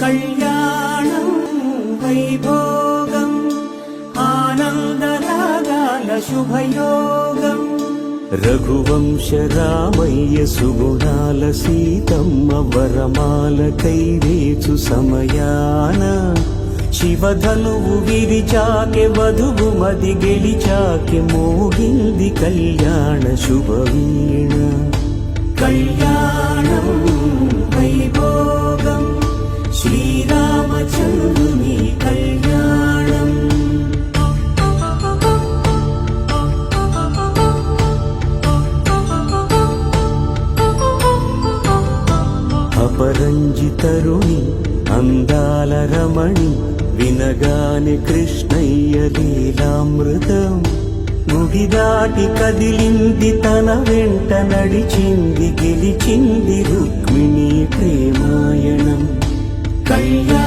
కళ్యాణం వైభోగం ఆనందరాగాల శుభయోగం రఘువంశ రామయ్య సుగుణాల సీతమ్మ వరమాల కైవేచు సమయాన శివధనువు విరిచాకె వధువు మది గెలిచాకె మోగింది కళ్యాణ శుభవీణ కళ్యాణం వైభోగం శ్రీరామచంద్రుని కళ్యాణం అపరంజితరుణి అందాల రమణి వినగానే కృష్ణయ్య లీలామృతం గుడి దాటి కదిలింది తన వెంట నడిచింది గెలిచింది రుక్మిణీ ప్రేమాయణం కళ్యాణం